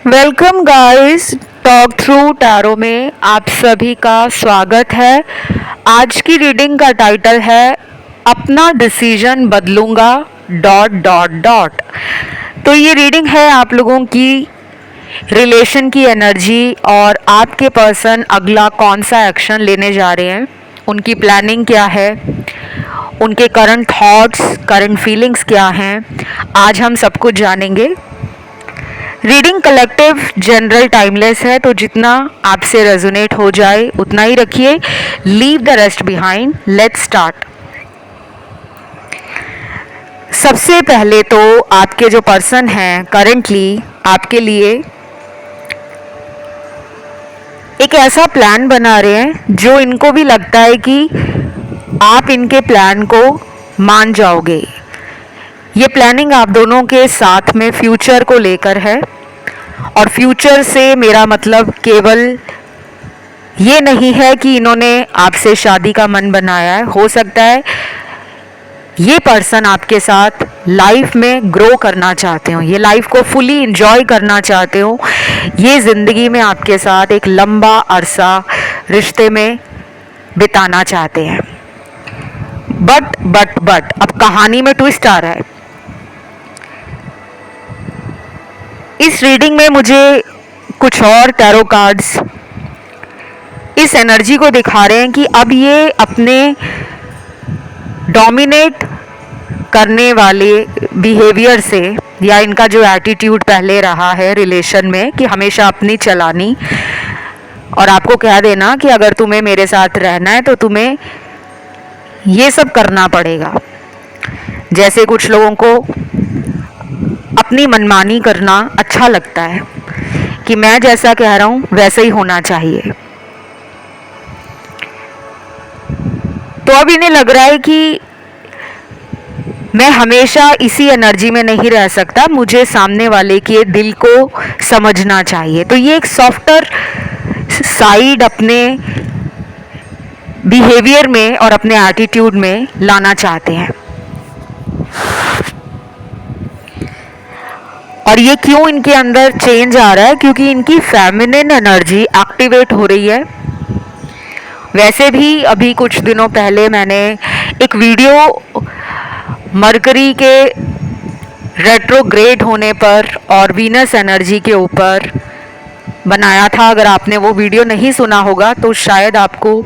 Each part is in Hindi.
Welcome guys. Talk through tarot में आप सभी का स्वागत है। आज की रीडिंग का टाइटल है अपना डिसीजन बदलूंगा डॉट डॉट डॉट। तो ये रीडिंग है आप लोगों की रिलेशन की एनर्जी और आपके पर्सन अगला कौन सा एक्शन लेने जा रहे हैं, उनकी प्लानिंग क्या है, उनके करंट थॉट्स, करंट फीलिंग्स क्या हैं, आज हम सब कुछ जानेंगे। रीडिंग कलेक्टिव जनरल टाइमलेस है, तो जितना आपसे रेजोनेट हो जाए उतना ही रखिए। Leave the rest behind. Let's start. सबसे पहले तो आपके जो पर्सन हैं करंटली आपके लिए एक ऐसा प्लान बना रहे हैं जो इनको भी लगता है कि आप इनके प्लान को मान जाओगे। ये प्लानिंग आप दोनों के साथ में फ्यूचर को लेकर है, और फ्यूचर से मेरा मतलब केवल ये नहीं है कि इन्होंने आपसे शादी का मन बनाया है। हो सकता है ये पर्सन आपके साथ लाइफ में ग्रो करना चाहते हो, ये लाइफ को फुली इंजॉय करना चाहते हो, ये ज़िंदगी में आपके साथ एक लंबा अरसा रिश्ते में बिताना चाहते हैं। बट अब कहानी में ट्विस्ट आ रहा है। इस रीडिंग में मुझे कुछ और टैरो कार्ड्स इस एनर्जी को दिखा रहे हैं कि अब ये अपने डोमिनेट करने वाले बिहेवियर से, या इनका जो एटीट्यूड पहले रहा है रिलेशन में कि हमेशा अपनी चलानी और आपको कह देना कि अगर तुम्हें मेरे साथ रहना है तो तुम्हें ये सब करना पड़ेगा। जैसे कुछ लोगों को अपनी मनमानी करना अच्छा लगता है कि मैं जैसा कह रहा हूँ वैसे ही होना चाहिए। तो अब इन्हें लग रहा है कि मैं हमेशा इसी एनर्जी में नहीं रह सकता, मुझे सामने वाले के दिल को समझना चाहिए। तो ये एक सॉफ्टर साइड अपने बिहेवियर में और अपने एटीट्यूड में लाना चाहते हैं। और ये क्यों इनके अंदर चेंज आ रहा है? क्योंकि इनकी फेमिनिन एनर्जी एक्टिवेट हो रही है। वैसे भी अभी कुछ दिनों पहले मैंने एक वीडियो मरकरी के रेट्रोग्रेड होने पर और वीनस एनर्जी के ऊपर बनाया था। अगर आपने वो वीडियो नहीं सुना होगा तो शायद आपको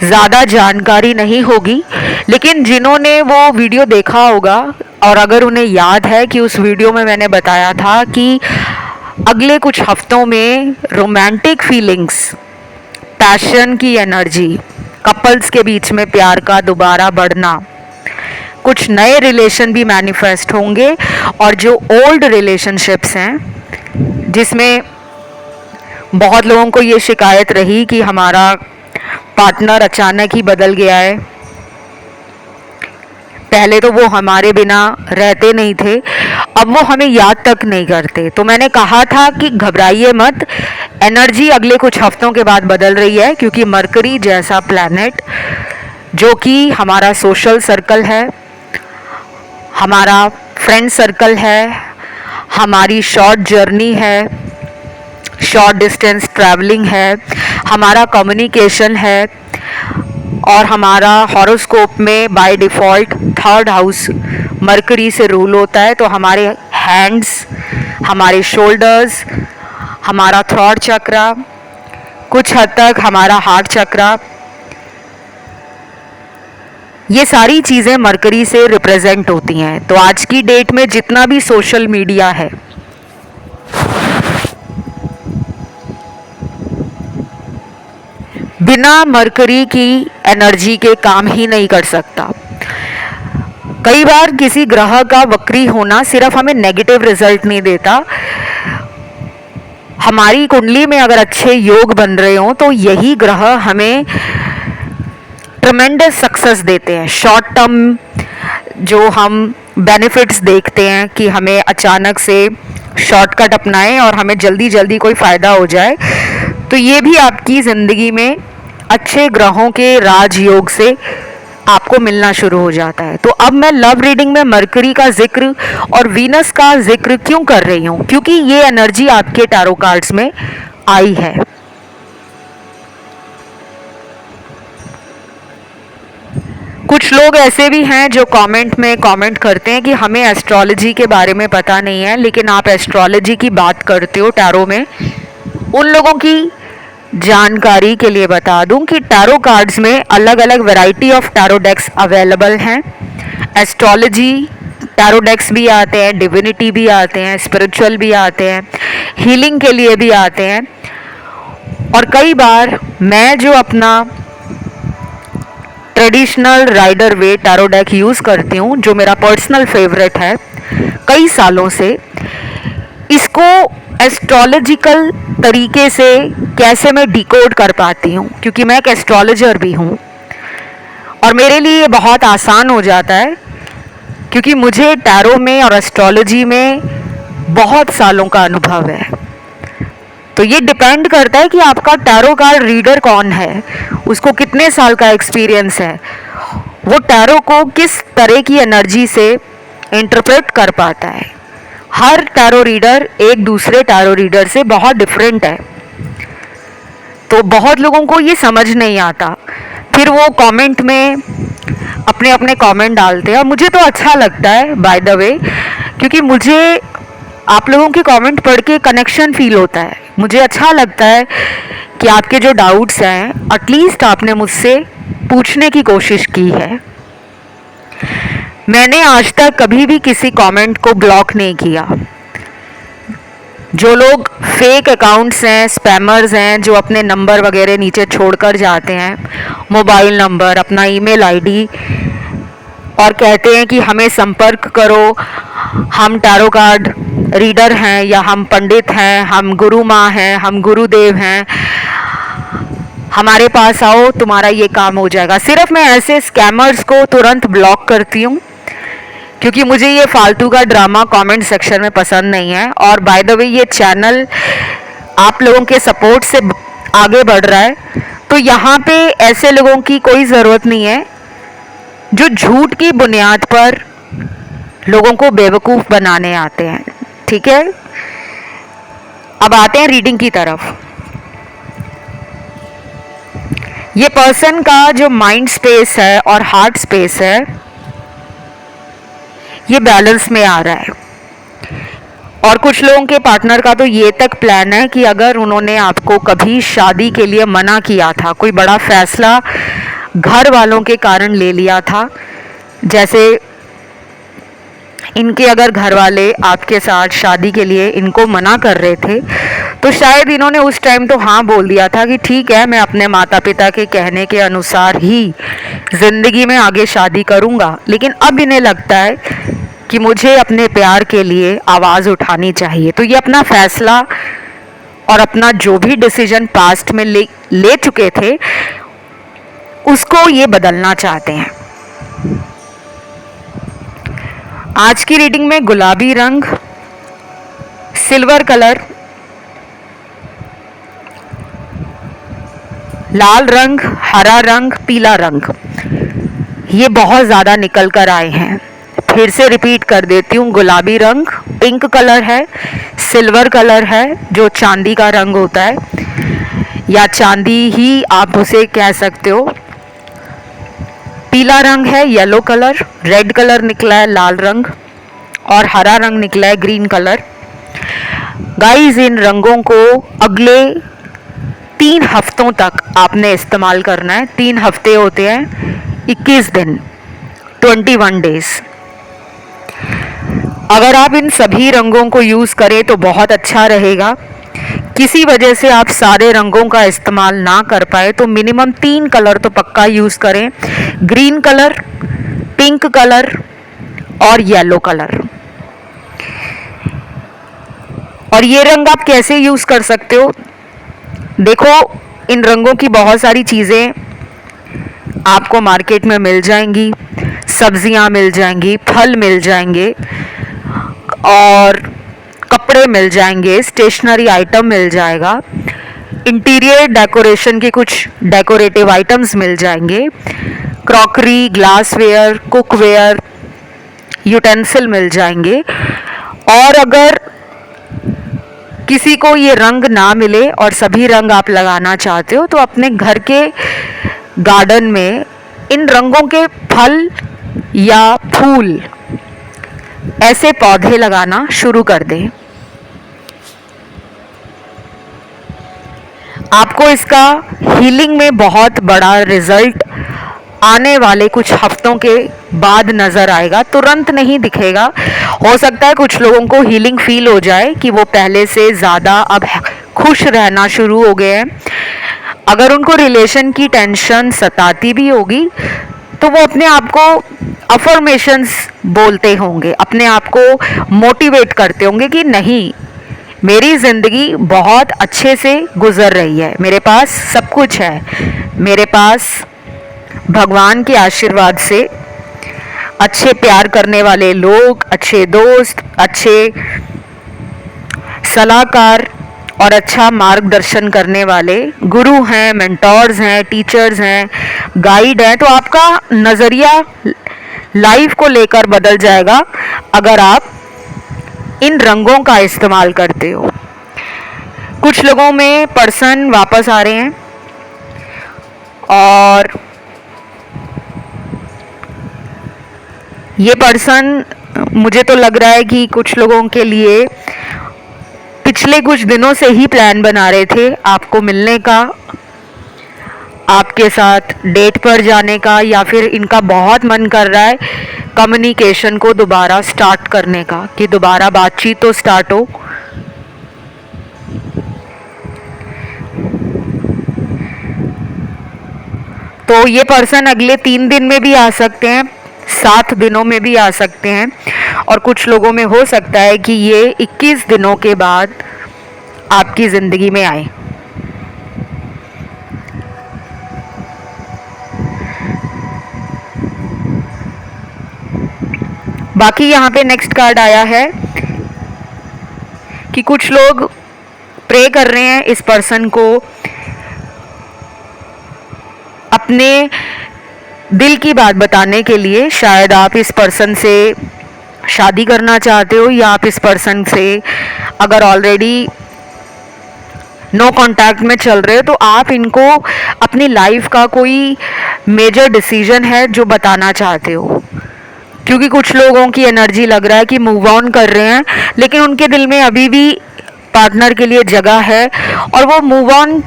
ज़्यादा जानकारी नहीं होगी, लेकिन जिन्होंने वो वीडियो देखा होगा और अगर उन्हें याद है कि उस वीडियो में मैंने बताया था कि अगले कुछ हफ्तों में रोमांटिक फीलिंग्स, पैशन की एनर्जी, कपल्स के बीच में प्यार का दोबारा बढ़ना, कुछ नए रिलेशन भी मैनिफेस्ट होंगे, और जो ओल्ड रिलेशनशिप्स हैं जिसमें बहुत लोगों को ये शिकायत रही कि हमारा पार्टनर अचानक ही बदल गया है, पहले तो वो हमारे बिना रहते नहीं थे, अब वो हमें याद तक नहीं करते। तो मैंने कहा था कि घबराइए मत, एनर्जी अगले कुछ हफ्तों के बाद बदल रही है, क्योंकि मरकरी जैसा प्लैनेट जो कि हमारा सोशल सर्कल है, हमारा फ्रेंड सर्कल है, हमारी शॉर्ट जर्नी है, शॉर्ट डिस्टेंस ट्रैवलिंग है, हमारा कम्युनिकेशन है, और हमारा हॉरोस्कोप में by default third house mercury से रूल होता है। तो हमारे हैंड्स, हमारे शोल्डर्स, हमारा थ्रॉट चक्रा, कुछ हद तक हमारा हार्ट चक्रा, ये सारी चीज़ें मरकरी से रिप्रेजेंट होती हैं। तो आज की डेट में जितना भी सोशल मीडिया है, बिना मरकरी की एनर्जी के काम ही नहीं कर सकता। कई बार किसी ग्रह का वक्री होना सिर्फ हमें नेगेटिव रिजल्ट नहीं देता, हमारी कुंडली में अगर अच्छे योग बन रहे हों तो यही ग्रह हमें ट्रमेंडस सक्सेस देते हैं। शॉर्ट टर्म जो हम बेनिफिट्स देखते हैं कि हमें अचानक से शॉर्टकट अपनाएं और हमें जल्दी जल्दी कोई फ़ायदा हो जाए, तो ये भी आपकी ज़िंदगी में अच्छे ग्रहों के राजयोग से आपको मिलना शुरू हो जाता है। तो अब मैं लव रीडिंग में मरकरी का जिक्र और वीनस का जिक्र क्यों कर रही हूँ, क्योंकि ये एनर्जी आपके टैरो कार्ड्स में आई है। कुछ लोग ऐसे भी हैं जो कमेंट में कमेंट करते हैं कि हमें एस्ट्रोलॉजी के बारे में पता नहीं है, लेकिन आप एस्ट्रोलॉजी की बात करते हो टैरो में। उन लोगों की जानकारी के लिए बता दूं कि टैरो कार्ड्स में अलग अलग variety of tarot decks available हैं। एस्ट्रोलॉजी टैरो डेक्स भी आते हैं, डिविनिटी भी आते हैं, स्पिरिचुअल भी आते हैं, हीलिंग के लिए भी आते हैं। और कई बार मैं जो अपना ट्रेडिशनल राइडर वे टैरो डेक यूज़ करती हूँ, जो मेरा पर्सनल फेवरेट है कई सालों से, इसको एस्ट्रोलॉजिकल तरीके से कैसे मैं डिकोड कर पाती हूँ, क्योंकि मैं एक एस्ट्रोलॉजर भी हूँ और मेरे लिए ये बहुत आसान हो जाता है, क्योंकि मुझे टैरो में और एस्ट्रोलॉजी में बहुत सालों का अनुभव है। तो ये डिपेंड करता है कि आपका टैरो कार्ड रीडर कौन है, उसको कितने साल का एक्सपीरियंस है, वो टैरो को किस तरह की एनर्जी से इंटरप्रेट कर पाता है। हर टैरो रीडर एक दूसरे टैरो रीडर से बहुत डिफरेंट है, तो बहुत लोगों को ये समझ नहीं आता, फिर वो कमेंट में अपने अपने कमेंट डालते हैं। और मुझे तो अच्छा लगता है बाय द वे, क्योंकि मुझे आप लोगों के कमेंट पढ़ के कनेक्शन फील होता है। मुझे अच्छा लगता है कि आपके जो डाउट्स हैं एटलीस्ट आपने मुझसे पूछने की कोशिश की है। मैंने आज तक कभी भी किसी कमेंट को ब्लॉक नहीं किया। जो लोग फेक अकाउंट्स हैं, स्पैमर्स हैं, जो अपने नंबर वगैरह नीचे छोड़कर जाते हैं, मोबाइल नंबर, अपना ईमेल आईडी, और कहते हैं कि हमें संपर्क करो, हम टैरो कार्ड रीडर हैं, या हम पंडित हैं, हम गुरु माँ हैं, हम गुरुदेव हैं, हमारे पास आओ तुम्हारा ये काम हो जाएगा। सिर्फ मैं ऐसे स्कैमर्स को तुरंत ब्लॉक करती हूँ, क्योंकि मुझे ये फालतू का ड्रामा कमेंट सेक्शन में पसंद नहीं है। और बाय द वे ये चैनल आप लोगों के सपोर्ट से आगे बढ़ रहा है, तो यहाँ पे ऐसे लोगों की कोई ज़रूरत नहीं है जो झूठ की बुनियाद पर लोगों को बेवकूफ़ बनाने आते हैं। ठीक है, अब आते हैं रीडिंग की तरफ। ये पर्सन का जो माइंड स्पेस है और हार्ट स्पेस है, ये बैलेंस में आ रहा है। और कुछ लोगों के पार्टनर का तो ये तक प्लान है कि अगर उन्होंने आपको कभी शादी के लिए मना किया था, कोई बड़ा फैसला घर वालों के कारण ले लिया था, जैसे इनके अगर घर वाले आपके साथ शादी के लिए इनको मना कर रहे थे, तो शायद इन्होंने उस टाइम तो हाँ बोल दिया था कि ठीक है, मैं अपने माता पिता के कहने के अनुसार ही ज़िंदगी में आगे शादी करूँगा। लेकिन अब इन्हें लगता है कि मुझे अपने प्यार के लिए आवाज़ उठानी चाहिए। तो ये अपना फैसला और अपना जो भी डिसीजन पास्ट में ले चुके थे, उसको ये बदलना चाहते हैं। आज की रीडिंग में गुलाबी रंग, सिल्वर कलर, लाल रंग, हरा रंग, पीला रंग, ये बहुत ज़्यादा निकल कर आए हैं। फिर से रिपीट कर देती हूँ। गुलाबी रंग पिंक कलर है, सिल्वर कलर है जो चांदी का रंग होता है, या चांदी ही आप उसे कह सकते हो। पीला रंग है येलो कलर, रेड कलर निकला है लाल रंग, और हरा रंग निकला है ग्रीन कलर। गाइस, इन रंगों को अगले 3 हफ्तों तक आपने इस्तेमाल करना है। 3 हफ्ते होते हैं 21 दिन, 21 डेज। अगर आप इन सभी रंगों को यूज़ करें तो बहुत अच्छा रहेगा। किसी वजह से आप सारे रंगों का इस्तेमाल ना कर पाए तो मिनिमम 3 कलर तो पक्का यूज़ करें, ग्रीन कलर, पिंक कलर और येलो कलर। और ये रंग आप कैसे यूज़ कर सकते हो, देखो इन रंगों की बहुत सारी चीज़ें आपको मार्केट में मिल जाएंगी, सब्जियां मिल जाएंगी, फल मिल जाएंगे, और कपड़े मिल जाएंगे, स्टेशनरी आइटम मिल जाएगा, इंटीरियर डेकोरेशन के कुछ डेकोरेटिव आइटम्स मिल जाएंगे, क्रॉकरी, ग्लासवेयर, कुकवेयर, यूटेंसिल मिल जाएंगे। और अगर किसी को ये रंग ना मिले और सभी रंग आप लगाना चाहते हो तो अपने घर के गार्डन में इन रंगों के फल या फूल, ऐसे पौधे लगाना शुरू कर दें। आपको इसका हीलिंग में बहुत बड़ा रिजल्ट आने वाले कुछ हफ्तों के बाद नज़र आएगा, तुरंत नहीं दिखेगा। हो सकता है कुछ लोगों को हीलिंग फील हो जाए कि वो पहले से ज़्यादा अब खुश रहना शुरू हो गए हैं। अगर उनको रिलेशन की टेंशन सताती भी होगी तो वो अपने आप को अफर्मेशंस बोलते होंगे, अपने आप को मोटिवेट करते होंगे कि नहीं, मेरी ज़िंदगी बहुत अच्छे से गुजर रही है, मेरे पास सब कुछ है, मेरे पास भगवान के आशीर्वाद से अच्छे प्यार करने वाले लोग, अच्छे दोस्त, अच्छे सलाहकार और अच्छा मार्गदर्शन करने वाले गुरु हैं, मेंटोर्स हैं, टीचर्स हैं, गाइड हैं। तो आपका नज़रिया लाइफ को लेकर बदल जाएगा अगर आप इन रंगों का इस्तेमाल करते हो। कुछ लोगों में पर्सन वापस आ रहे हैं और ये पर्सन, मुझे तो लग रहा है कि कुछ लोगों के लिए पिछले कुछ दिनों से ही प्लान बना रहे थे आपको मिलने का, आपके साथ डेट पर जाने का, या फिर इनका बहुत मन कर रहा है कम्युनिकेशन को दोबारा स्टार्ट करने का, कि दोबारा बातचीत तो स्टार्ट हो। तो ये पर्सन अगले 3 दिन में भी आ सकते हैं, 7 दिनों में भी आ सकते हैं, और कुछ लोगों में हो सकता है कि ये 21 दिनों के बाद आपकी ज़िंदगी में आए। बाकी यहाँ पे नेक्स्ट कार्ड आया है कि कुछ लोग प्रे कर रहे हैं इस पर्सन को अपने दिल की बात बताने के लिए। शायद आप इस पर्सन से शादी करना चाहते हो, या आप इस पर्सन से अगर ऑलरेडी नो कांटेक्ट में चल रहे हो तो आप इनको अपनी लाइफ का कोई मेजर डिसीजन है जो बताना चाहते हो। क्योंकि कुछ लोगों की एनर्जी लग रहा है कि मूव ऑन कर रहे हैं, लेकिन उनके दिल में अभी भी पार्टनर के लिए जगह है, और वो मूव ऑन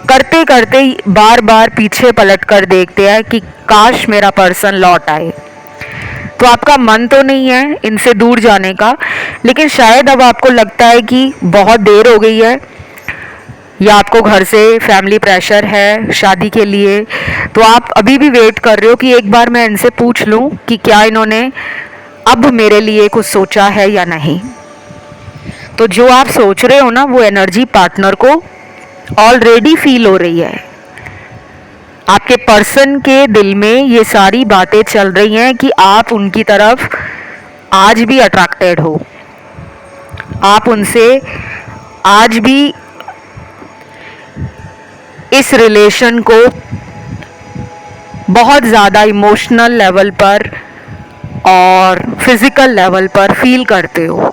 करते करते बार बार पीछे पलट कर देखते हैं कि काश मेरा पर्सन लौट आए। तो आपका मन तो नहीं है इनसे दूर जाने का, लेकिन शायद अब आपको लगता है कि बहुत देर हो गई है, या आपको घर से फैमिली प्रेशर है शादी के लिए, तो आप अभी भी वेट कर रहे हो कि एक बार मैं इनसे पूछ लूं कि क्या इन्होंने अब मेरे लिए कुछ सोचा है या नहीं। तो जो आप सोच रहे हो ना, वो एनर्जी पार्टनर को ऑलरेडी फील हो रही है। आपके पर्सन के दिल में ये सारी बातें चल रही हैं कि आप उनकी तरफ आज भी अट्रैक्टेड हो, आप उनसे आज भी इस रिलेशन को बहुत ज़्यादा इमोशनल लेवल पर और फिज़िकल लेवल पर फील करते हो।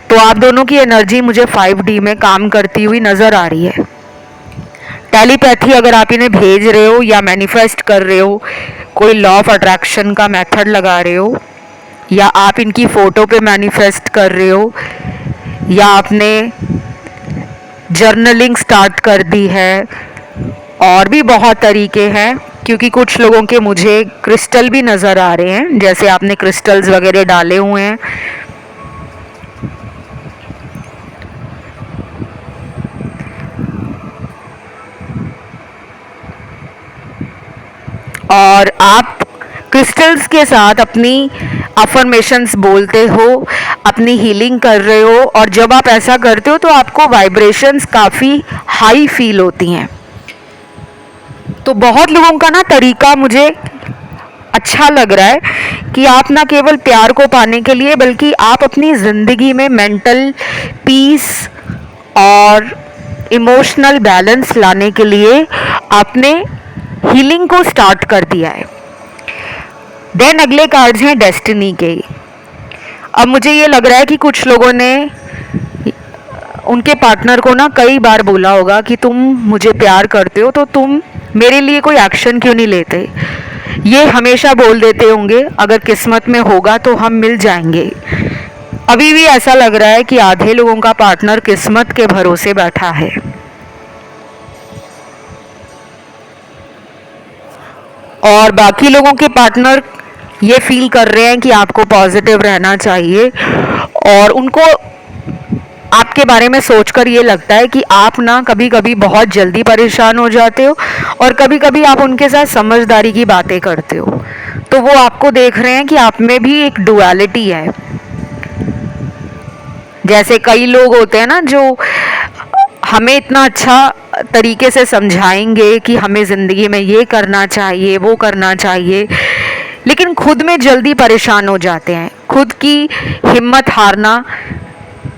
तो आप दोनों की एनर्जी मुझे 5D में काम करती हुई नज़र आ रही है। टेलीपैथी अगर आप इन्हें भेज रहे हो या मैनिफेस्ट कर रहे हो, कोई लॉ ऑफ अट्रैक्शन का मेथड लगा रहे हो, या आप इनकी फ़ोटो पे मैनिफेस्ट कर रहे हो, या आपने जर्नलिंग स्टार्ट कर दी है, और भी बहुत तरीके हैं। क्योंकि कुछ लोगों के मुझे क्रिस्टल भी नज़र आ रहे हैं, जैसे आपने क्रिस्टल्स वगैरह डाले हुए हैं। और आप क्रिस्टल्स के साथ अपनी अफर्मेशंस बोलते हो, अपनी हीलिंग कर रहे हो, और जब आप ऐसा करते हो तो आपको वाइब्रेशंस काफ़ी हाई फील होती हैं। तो बहुत लोगों का ना तरीका मुझे अच्छा लग रहा है कि आप ना केवल प्यार को पाने के लिए, बल्कि आप अपनी ज़िंदगी में मेंटल पीस और इमोशनल बैलेंस लाने के लिए आपने हीलिंग को स्टार्ट कर दिया है। देन अगले कार्ड्स हैं डेस्टिनी के। अब मुझे ये लग रहा है कि कुछ लोगों ने उनके पार्टनर को ना कई बार बोला होगा कि तुम मुझे प्यार करते हो तो तुम मेरे लिए कोई एक्शन क्यों नहीं लेते। ये हमेशा बोल देते होंगे अगर किस्मत में होगा तो हम मिल जाएंगे। अभी भी ऐसा लग रहा है कि आधे लोगों का पार्टनर किस्मत के भरोसे बैठा है। और बाकी लोगों के पार्टनर ये फील कर रहे हैं कि आपको पॉजिटिव रहना चाहिए और उनको आपके बारे में सोचकर ये लगता है कि आप ना कभी कभी बहुत जल्दी परेशान हो जाते हो और कभी कभी आप उनके साथ समझदारी की बातें करते हो। तो वो आपको देख रहे हैं कि आप में भी एक डुअलिटी है। जैसे कई लोग होते हैं ना जो हमें इतना अच्छा तरीके से समझाएंगे कि हमें ज़िंदगी में ये करना चाहिए वो करना चाहिए, लेकिन खुद में जल्दी परेशान हो जाते हैं, खुद की हिम्मत हारना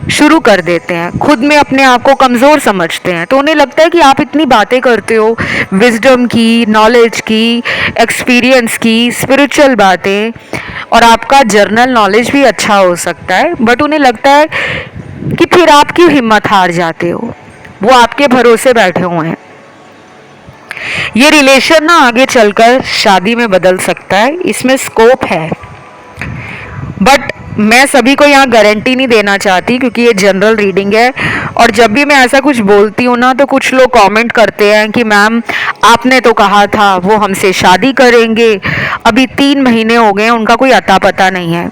शुरू कर देते हैं, खुद में अपने आप को कमज़ोर समझते हैं। तो उन्हें लगता है कि आप इतनी बातें करते हो विजडम की, नॉलेज की, एक्सपीरियंस की, स्पिरिचुअल बातें, और आपका जर्नल नॉलेज भी अच्छा हो सकता है, बट उन्हें लगता है कि फिर आप क्यों हिम्मत हार जाते हो। वो आपके भरोसे बैठे हुए हैं। ये रिलेशन ना आगे चलकर शादी में बदल सकता है, इसमें स्कोप है, बट मैं सभी को यहाँ गारंटी नहीं देना चाहती क्योंकि ये जनरल रीडिंग है। और जब भी मैं ऐसा कुछ बोलती हूँ ना तो कुछ लोग कमेंट करते हैं कि मैम आपने तो कहा था वो हमसे शादी करेंगे, अभी 3 महीने हो गए हैं, उनका कोई अता पता नहीं है।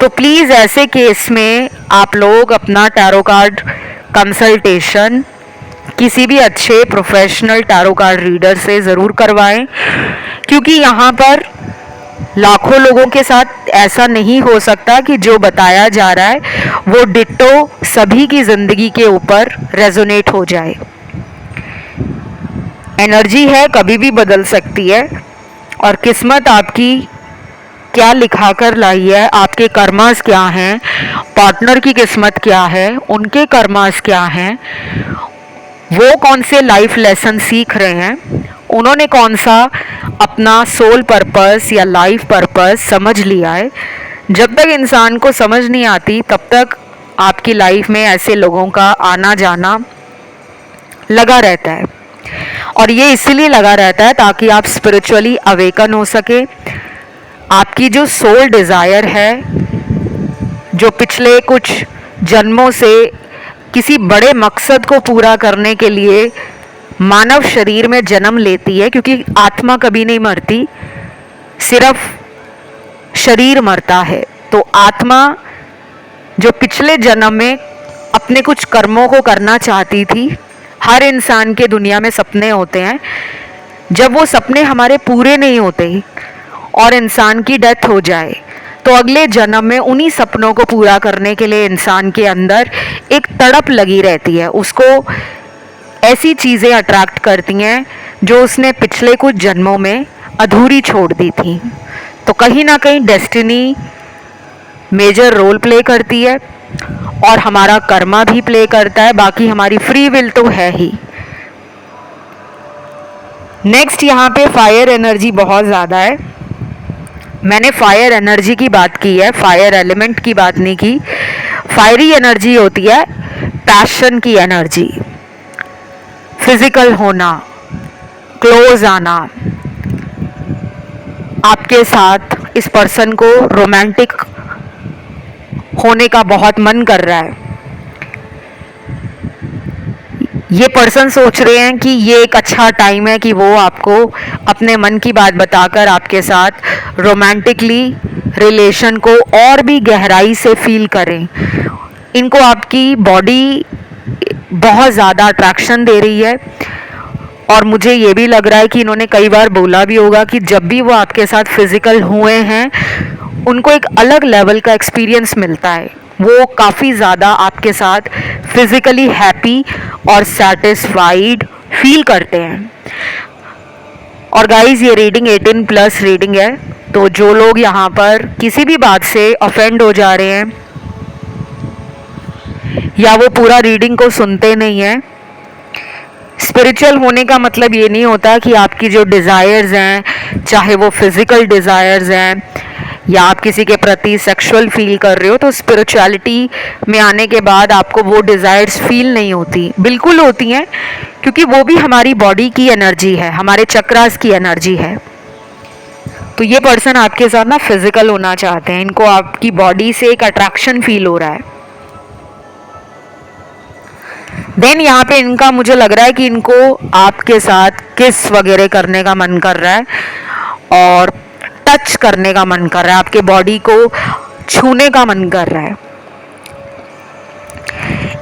तो प्लीज़ ऐसे केस में आप लोग अपना टैरो कार्ड कंसल्टेशन किसी भी अच्छे प्रोफेशनल टैरो कार्ड रीडर से ज़रूर करवाएं, क्योंकि यहाँ पर लाखों लोगों के साथ ऐसा नहीं हो सकता कि जो बताया जा रहा है वो डिट्टो सभी की ज़िंदगी के ऊपर रेजोनेट हो जाए। एनर्जी है, कभी भी बदल सकती है, और किस्मत आपकी क्या लिखा कर लाई है, आपके कर्मास क्या हैं, पार्टनर की किस्मत क्या है, उनके कर्मास क्या हैं, वो कौन से लाइफ लेसन सीख रहे हैं, उन्होंने कौन सा अपना सोल पर्पस या लाइफ पर्पस समझ लिया है। जब तक इंसान को समझ नहीं आती तब तक आपकी लाइफ में ऐसे लोगों का आना जाना लगा रहता है, और ये इसीलिए लगा रहता है ताकि आप स्पिरिचुअली अवेकन हो सके। आपकी जो सोल डिज़ायर है, जो पिछले कुछ जन्मों से किसी बड़े मकसद को पूरा करने के लिए मानव शरीर में जन्म लेती है, क्योंकि आत्मा कभी नहीं मरती, सिर्फ शरीर मरता है। तो आत्मा जो पिछले जन्म में अपने कुछ कर्मों को करना चाहती थी, हर इंसान के दुनिया में सपने होते हैं, जब वो सपने हमारे पूरे नहीं होते और इंसान की डेथ हो जाए तो अगले जन्म में उन्हीं सपनों को पूरा करने के लिए इंसान के अंदर एक तड़प लगी रहती है। उसको ऐसी चीज़ें अट्रैक्ट करती हैं जो उसने पिछले कुछ जन्मों में अधूरी छोड़ दी थी। तो कहीं ना कहीं डेस्टिनी मेजर रोल प्ले करती है और हमारा कर्मा भी प्ले करता है, बाकी हमारी फ्री विल तो है ही। नेक्स्ट यहाँ पे फायर एनर्जी बहुत ज़्यादा है। मैंने फायर एनर्जी की बात की है, फायर एलिमेंट की बात नहीं की। फायरी एनर्जी होती है पैशन की एनर्जी, फिजिकल होना, क्लोज आना, आपके साथ इस पर्सन को रोमांटिक होने का बहुत मन कर रहा है। ये पर्सन सोच रहे हैं कि ये एक अच्छा टाइम है कि वो आपको अपने मन की बात बताकर आपके साथ रोमांटिकली रिलेशन को और भी गहराई से फील करें। इनको आपकी बॉडी बहुत ज़्यादा अट्रैक्शन दे रही है, और मुझे ये भी लग रहा है कि इन्होंने कई बार बोला भी होगा कि जब भी वो आपके साथ फिजिकल हुए हैं उनको एक अलग लेवल का एक्सपीरियंस मिलता है। वो काफ़ी ज़्यादा आपके साथ फिज़िकली हैप्पी और सेटिस्फाइड फील करते हैं। और गाइस, ये रीडिंग 18+ रीडिंग है, तो जो लोग यहाँ पर किसी भी बात से ऑफेंड हो जा रहे हैं या वो पूरा रीडिंग को सुनते नहीं हैं, स्पिरिचुअल होने का मतलब ये नहीं होता कि आपकी जो डिज़ायर्स हैं, चाहे वो फिज़िकल डिज़ायर्स हैं या आप किसी के प्रति सेक्सुअल फील कर रहे हो, तो स्पिरिचुअलिटी में आने के बाद आपको वो डिज़ायर्स फील नहीं होती। बिल्कुल होती हैं, क्योंकि वो भी हमारी बॉडी की एनर्जी है, हमारे चक्रास की एनर्जी है। तो ये पर्सन आपके साथ ना फिजिकल होना चाहते हैं, इनको आपकी बॉडी से एक अट्रैक्शन फील हो रहा है। देन यहाँ पे इनका मुझे लग रहा है कि इनको आपके साथ किस वगैरह करने का मन कर रहा है और टच करने का मन कर रहा है, आपके बॉडी को छूने का मन कर रहा है।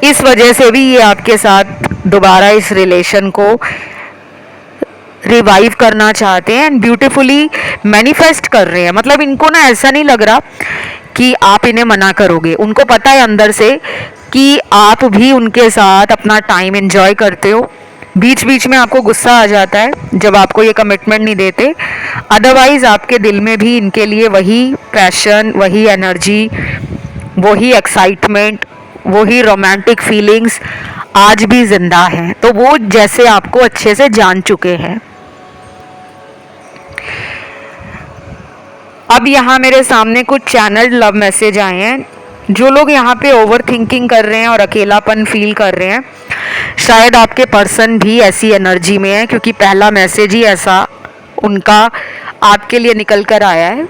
इस वजह से भी ये आपके साथ दोबारा इस रिलेशन को रिवाइव करना चाहते हैं एंड ब्यूटीफुली मैनिफेस्ट कर रहे हैं। मतलब इनको ना ऐसा नहीं लग रहा कि आप इन्हें मना करोगे, उनको पता है अंदर से कि आप भी उनके साथ अपना टाइम एंजॉय करते हो। बीच बीच में आपको गुस्सा आ जाता है जब आपको ये कमिटमेंट नहीं देते, अदरवाइज आपके दिल में भी इनके लिए वही पैशन, वही एनर्जी, वही एक्साइटमेंट, वही रोमांटिक फीलिंग्स आज भी जिंदा हैं। तो वो जैसे आपको अच्छे से जान चुके हैं। अब यहाँ मेरे सामने कुछ चैनल लव मैसेज आए हैं। जो लोग यहाँ पे ओवर थिंकिंग कर रहे हैं और अकेलापन फील कर रहे हैं, शायद आपके पर्सन भी ऐसी एनर्जी में है, क्योंकि पहला मैसेज ही ऐसा उनका आपके लिए निकल कर आया है।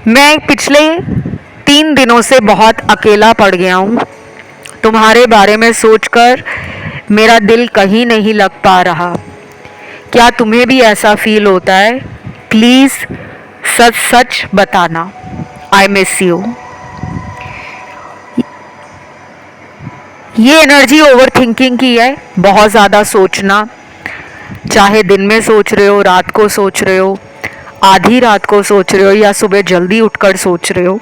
मैं पिछले 3 दिनों से बहुत अकेला पड़ गया हूँ। तुम्हारे बारे में सोचकर मेरा दिल कहीं नहीं लग पा रहा। क्या तुम्हें भी ऐसा फील होता है? प्लीज़ सच सच बताना। I miss you. ये एनर्जी ओवर थिंकिंग की है, बहुत ज़्यादा सोचना, चाहे दिन में सोच रहे हो, रात को सोच रहे हो, आधी रात को सोच रहे हो या सुबह जल्दी उठकर सोच रहे हो।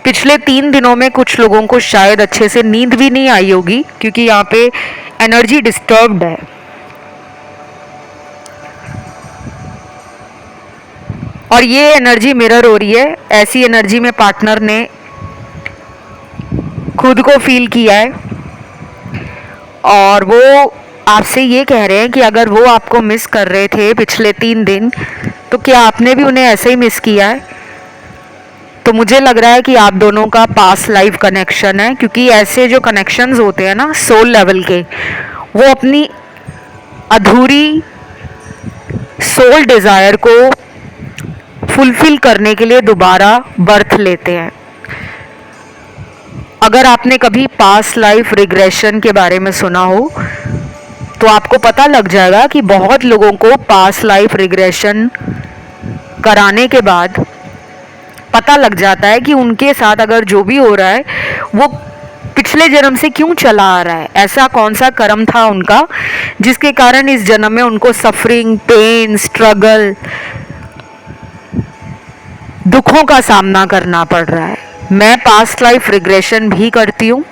पिछले 3 दिनों में कुछ लोगों को शायद अच्छे से नींद भी नहीं आई होगी, क्योंकि यहाँ पे एनर्जी डिस्टर्ब्ड है। और ये एनर्जी मिरर हो रही है। ऐसी एनर्जी में पार्टनर ने खुद को फील किया है और वो आपसे ये कह रहे हैं कि अगर वो आपको मिस कर रहे थे पिछले 3 दिन, तो क्या आपने भी उन्हें ऐसे ही मिस किया है? तो मुझे लग रहा है कि आप दोनों का पास्ट लाइफ कनेक्शन है, क्योंकि ऐसे जो कनेक्शंस होते हैं ना सोल लेवल के, वो अपनी अधूरी सोल डिज़ायर को फुलफिल करने के लिए दोबारा बर्थ लेते हैं। अगर आपने कभी पास्ट लाइफ रिग्रेशन के बारे में सुना हो, तो आपको पता लग जाएगा कि बहुत लोगों को पास्ट लाइफ रिग्रेशन कराने के बाद पता लग जाता है कि उनके साथ अगर जो भी हो रहा है वो पिछले जन्म से क्यों चला आ रहा है। ऐसा कौन सा कर्म था उनका जिसके कारण इस जन्म में उनको सफरिंग, पेन, स्ट्रगल, दुखों का सामना करना पड़ रहा है। मैं पास्ट लाइफ रिग्रेशन भी करती हूँ।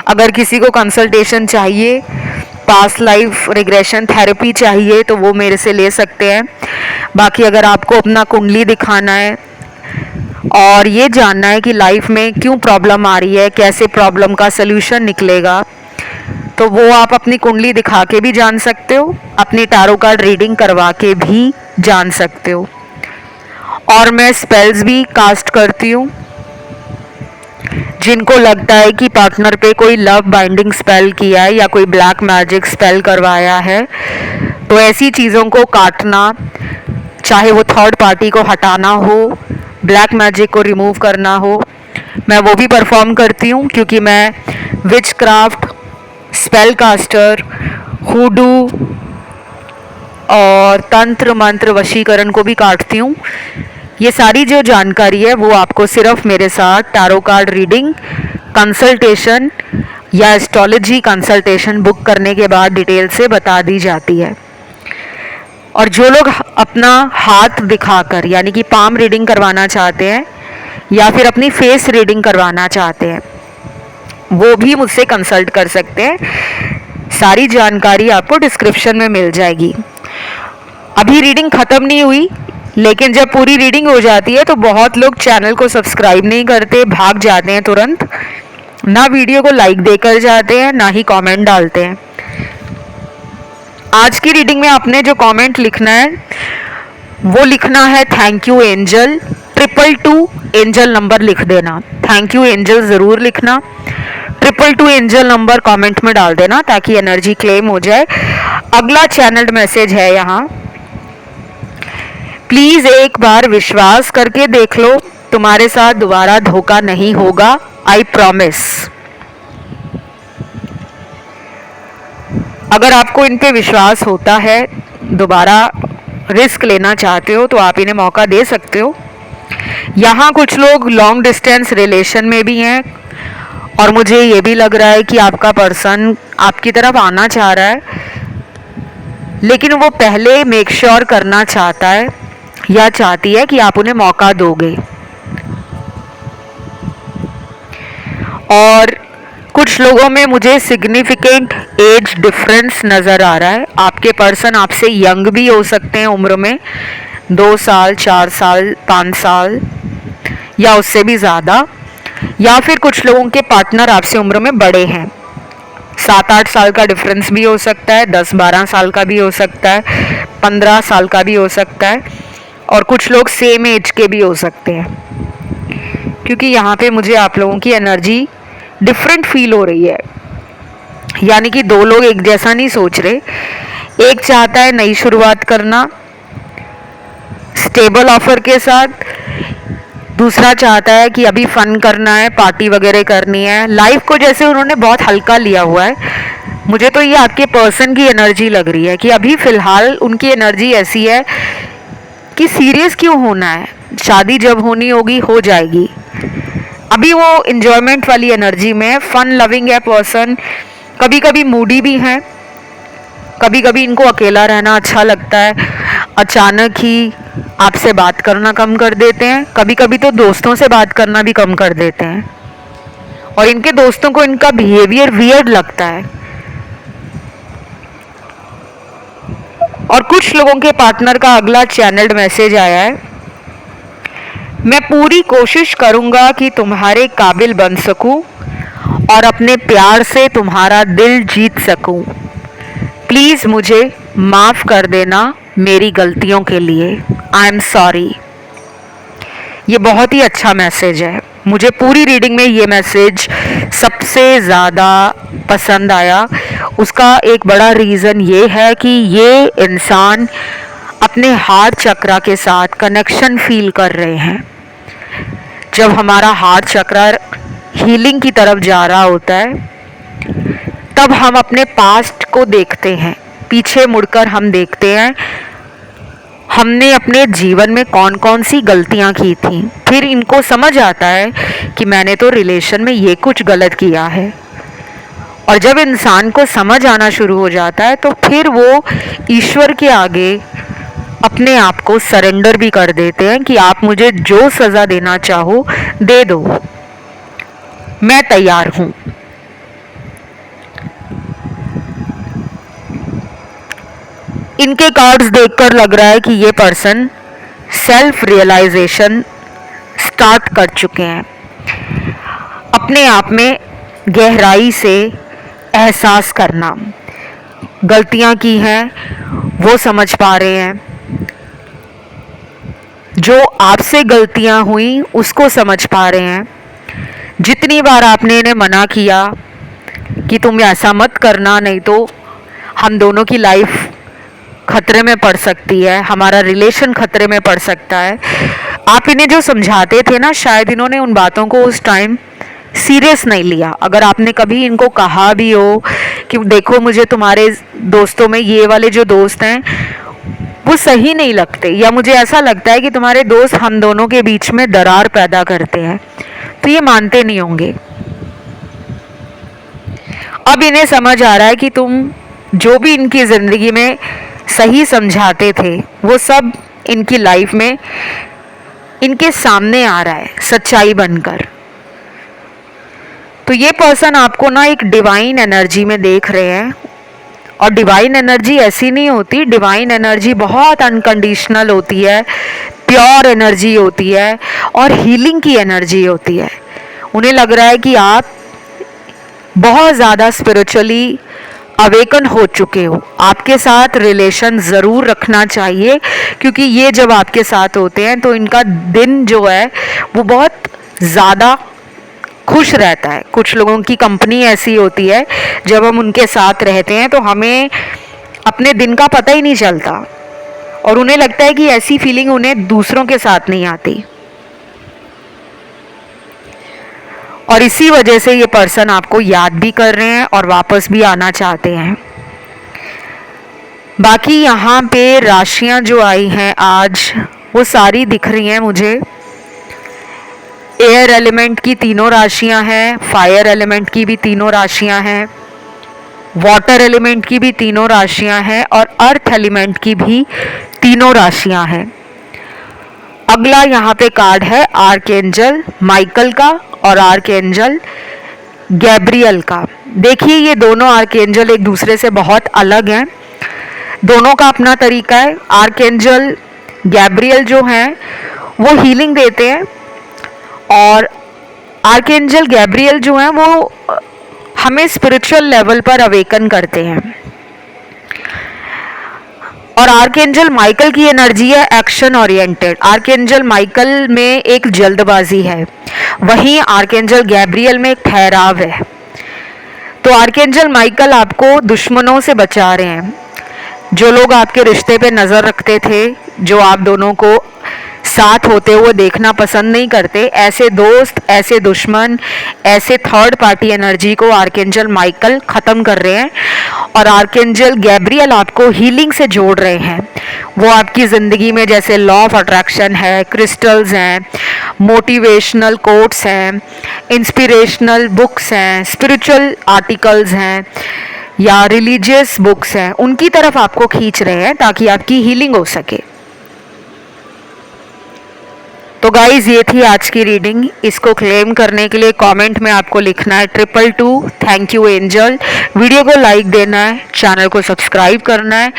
अगर किसी को कंसल्टेशन चाहिए, पास्ट लाइफ रिग्रेशन थेरेपी चाहिए, तो वो मेरे से ले सकते हैं। बाकी अगर आपको अपना कुंडली दिखाना है और ये जानना है कि लाइफ में क्यों प्रॉब्लम आ रही है, कैसे प्रॉब्लम का सल्यूशन निकलेगा, तो वो आप अपनी कुंडली दिखा के भी जान सकते हो, अपनी टैरो कार्ड रीडिंग करवा के भी जान सकते हो। और मैं स्पेल्स भी कास्ट करती हूँ। जिनको लगता है कि पार्टनर पे कोई लव बाइंडिंग स्पेल किया है या कोई ब्लैक मैजिक स्पेल करवाया है, तो ऐसी चीज़ों को काटना, चाहे वो थर्ड पार्टी को हटाना हो, ब्लैक मैजिक को रिमूव करना हो, मैं वो भी परफॉर्म करती हूँ। क्योंकि मैं विच क्राफ्ट, स्पेल कास्टर, हुडू और तंत्र मंत्र वशीकरण को भी काटती हूँ। ये सारी जो जानकारी है वो आपको सिर्फ मेरे साथ टैरो कार्ड रीडिंग कंसल्टेशन या एस्ट्रोलॉजी कंसल्टेशन बुक करने के बाद डिटेल से बता दी जाती है। और जो लोग अपना हाथ दिखाकर यानी कि पाम रीडिंग करवाना चाहते हैं या फिर अपनी फेस रीडिंग करवाना चाहते हैं, वो भी मुझसे कंसल्ट कर सकते हैं। सारी जानकारी आपको डिस्क्रिप्शन में मिल जाएगी। अभी रीडिंग ख़त्म नहीं हुई, लेकिन जब पूरी रीडिंग हो जाती है तो बहुत लोग चैनल को सब्सक्राइब नहीं करते, भाग जाते हैं तुरंत। ना वीडियो को लाइक देकर जाते हैं, ना ही कमेंट डालते हैं। आज की रीडिंग में आपने जो कमेंट लिखना है वो लिखना है thank you angel, 222 angel number लिख देना। थैंक यू एंजल ज़रूर लिखना, 222 एंजल नंबर कमेंट में डाल देना ताकि एनर्जी क्लेम हो जाए। अगला चैनल्ड मैसेज है यहाँ, प्लीज़ एक बार विश्वास करके देख लो, तुम्हारे साथ दोबारा धोखा नहीं होगा, आई प्रॉमिस। अगर आपको इन पे विश्वास होता है, दोबारा रिस्क लेना चाहते हो तो आप इन्हें मौका दे सकते हो। यहाँ कुछ लोग लॉन्ग डिस्टेंस रिलेशन में भी हैं और मुझे ये भी लग रहा है कि आपका पर्सन आपकी तरफ आना चाह रहा है, लेकिन वो पहले मेक श्योर करना चाहता है या चाहती है कि आप उन्हें मौका दोगे। और कुछ लोगों में मुझे सिग्निफिकेंट एज डिफरेंस नज़र आ रहा है। आपके पर्सन आपसे यंग भी हो सकते हैं उम्र में, 2 साल, 4 साल, 5 साल या उससे भी ज़्यादा, या फिर कुछ लोगों के पार्टनर आपसे उम्र में बड़े हैं। 7-8 साल का डिफरेंस भी हो सकता है, 10-12 साल का भी हो सकता है, 15 साल का भी हो सकता है, और कुछ लोग सेम एज के भी हो सकते हैं, क्योंकि यहाँ पे मुझे आप लोगों की एनर्जी डिफरेंट फील हो रही है। यानी कि दो लोग एक जैसा नहीं सोच रहे। एक चाहता है नई शुरुआत करना स्टेबल ऑफर के साथ, दूसरा चाहता है कि अभी फन करना है, पार्टी वगैरह करनी है। लाइफ को जैसे उन्होंने बहुत हल्का लिया हुआ है। मुझे तो ये आपके पर्सन की एनर्जी लग रही है कि अभी फ़िलहाल उनकी एनर्जी ऐसी है कि सीरियस क्यों होना है, शादी जब होनी होगी हो जाएगी। अभी वो इंजॉयमेंट वाली एनर्जी में, फन लविंग है पर्सन। कभी कभी मूडी भी हैं, कभी कभी इनको अकेला रहना अच्छा लगता है, अचानक ही आपसे बात करना कम कर देते हैं, कभी कभी तो दोस्तों से बात करना भी कम कर देते हैं, और इनके दोस्तों को इनका बिहेवियर वियर्ड लगता है। और कुछ लोगों के पार्टनर का अगला चैनल्ड मैसेज आया है, मैं पूरी कोशिश करूंगा कि तुम्हारे काबिल बन सकूं और अपने प्यार से तुम्हारा दिल जीत सकूं। प्लीज़ मुझे माफ़ कर देना मेरी गलतियों के लिए, आई एम सॉरी। ये बहुत ही अच्छा मैसेज है। मुझे पूरी रीडिंग में ये मैसेज सबसे ज़्यादा पसंद आया। उसका एक बड़ा रीज़न ये है कि ये इंसान अपने हार्ट चक्रा के साथ कनेक्शन फील कर रहे हैं। जब हमारा हार्ट चक्रा हीलिंग की तरफ जा रहा होता है, तब हम अपने पास्ट को देखते हैं, पीछे मुड़कर हम देखते हैं हमने अपने जीवन में कौन कौन सी गलतियां की थी। फिर इनको समझ आता है कि मैंने तो रिलेशन में ये कुछ गलत किया है। और जब इंसान को समझ आना शुरू हो जाता है तो फिर वो ईश्वर के आगे अपने आप को सरेंडर भी कर देते हैं कि आप मुझे जो सज़ा देना चाहो दे दो, मैं तैयार हूँ। इनके कार्ड्स देखकर लग रहा है कि ये पर्सन सेल्फ रियलाइजेशन स्टार्ट कर चुके हैं, अपने आप में गहराई से एहसास करना, गलतियां की हैं वो समझ पा रहे हैं, जो आपसे गलतियां हुई उसको समझ पा रहे हैं। जितनी बार आपने इन्हें मना किया कि तुम ऐसा मत करना, नहीं तो हम दोनों की लाइफ खतरे में पड़ सकती है, हमारा रिलेशन खतरे में पड़ सकता है, आप इन्हें जो समझाते थे ना, शायद इन्होंने उन बातों को उस टाइम सीरियस नहीं लिया। अगर आपने कभी इनको कहा भी हो कि देखो मुझे तुम्हारे दोस्तों में ये वाले जो दोस्त हैं वो सही नहीं लगते, या मुझे ऐसा लगता है कि तुम्हारे दोस्त हम दोनों के बीच में दरार पैदा करते हैं, तो ये मानते नहीं होंगे। अब इन्हें समझ आ रहा है कि तुम जो भी इनकी ज़िंदगी में सही समझाते थे वो सब इनकी लाइफ में इनके सामने आ रहा है सच्चाई बनकर। तो ये पर्सन आपको ना एक डिवाइन एनर्जी में देख रहे हैं, और डिवाइन एनर्जी ऐसी नहीं होती, डिवाइन एनर्जी बहुत अनकंडीशनल होती है, प्योर एनर्जी होती है और हीलिंग की एनर्जी होती है। उन्हें लग रहा है कि आप बहुत ज़्यादा स्पिरिचुअली अवेकन हो चुके हो, आपके साथ रिलेशन ज़रूर रखना चाहिए, क्योंकि ये जब आपके साथ होते हैं तो इनका दिन जो है वो बहुत ज़्यादा खुश रहता है। कुछ लोगों की कंपनी ऐसी होती है, जब हम उनके साथ रहते हैं तो हमें अपने दिन का पता ही नहीं चलता, और उन्हें लगता है कि ऐसी फीलिंग उन्हें दूसरों के साथ नहीं आती, और इसी वजह से ये पर्सन आपको याद भी कर रहे हैं और वापस भी आना चाहते हैं। बाकी यहाँ पे राशियाँ जो आई हैं आज, वो सारी दिख रही हैं मुझे। एयर एलिमेंट की तीनों राशियाँ हैं, फायर एलिमेंट की भी तीनों राशियाँ हैं, वाटर एलिमेंट की भी तीनों राशियाँ हैं, और अर्थ एलिमेंट की भी तीनों राशियाँ हैं। अगला यहाँ पे कार्ड है आर्कएंजल माइकल का और आर्कएंजल गैब्रियल का। देखिए, ये दोनों आर्कएंजल एक दूसरे से बहुत अलग हैं, दोनों का अपना तरीका है। आर्कएंजल गैब्रियल जो हैं वो हीलिंग देते हैं, और आर्कएंजल गैब्रियल जो हैं वो हमें स्पिरिचुअल लेवल पर अवेकन करते हैं। और आर्कएंजल माइकल की एनर्जी है एक्शन ओरिएंटेड। आर्कएंजल माइकल में एक जल्दबाजी है, वहीं आर्कएंजल गैब्रियल में एक ठहराव है। तो आर्कएंजल माइकल आपको दुश्मनों से बचा रहे हैं। जो लोग आपके रिश्ते पे नज़र रखते थे, जो आप दोनों को साथ होते हुए देखना पसंद नहीं करते, ऐसे दोस्त, ऐसे दुश्मन, ऐसे थर्ड पार्टी एनर्जी को आर्कएंजल माइकल ख़त्म कर रहे हैं, और आर्कएंजल गैब्रियल आपको हीलिंग से जोड़ रहे हैं। वो आपकी ज़िंदगी में जैसे लॉ ऑफ अट्रैक्शन है, क्रिस्टल्स हैं, मोटिवेशनल कोट्स हैं, इंस्पिरेशनल बुक्स हैं, स्पिरिचुअल आर्टिकल्स हैं, या रिलीजियस बुक्स हैं, उनकी तरफ आपको खींच रहे हैं ताकि आपकी हीलिंग हो सके। तो गाइज़, ये थी आज की रीडिंग। इसको क्लेम करने के लिए कमेंट में आपको लिखना है 222 थैंक यू एंजल। वीडियो को लाइक देना है, चैनल को सब्सक्राइब करना है।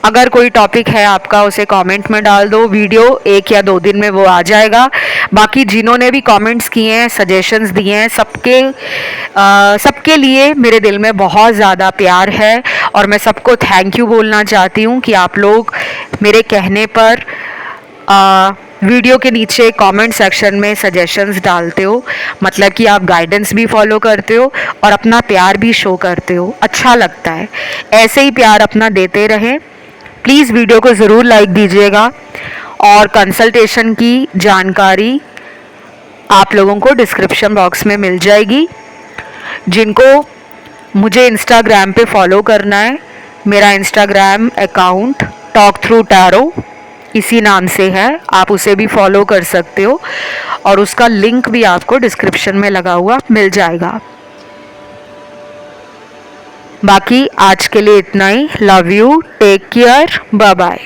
अगर कोई टॉपिक है आपका, उसे कमेंट में डाल दो, वीडियो 1 या 2 दिन में वो आ जाएगा। बाकी जिन्होंने भी कमेंट्स किए हैं, सजेशंस दिए हैं, सबके लिए मेरे दिल में बहुत ज़्यादा प्यार है, और मैं सबको थैंक यू बोलना चाहती हूँ कि आप लोग मेरे कहने पर वीडियो के नीचे कमेंट सेक्शन में सजेशंस डालते हो, मतलब कि आप गाइडेंस भी फॉलो करते हो और अपना प्यार भी शो करते हो। अच्छा लगता है, ऐसे ही प्यार अपना देते रहें। प्लीज़ वीडियो को ज़रूर लाइक दीजिएगा, और कंसल्टेशन की जानकारी आप लोगों को डिस्क्रिप्शन बॉक्स में मिल जाएगी। जिनको मुझे इंस्टाग्राम पे फॉलो करना है, मेरा Instagram account talk through tarot इसी नाम से है, आप उसे भी फॉलो कर सकते हो, और उसका लिंक भी आपको डिस्क्रिप्शन में लगा हुआ मिल जाएगा। बाकी आज के लिए इतना ही। Love you, take care, bye bye.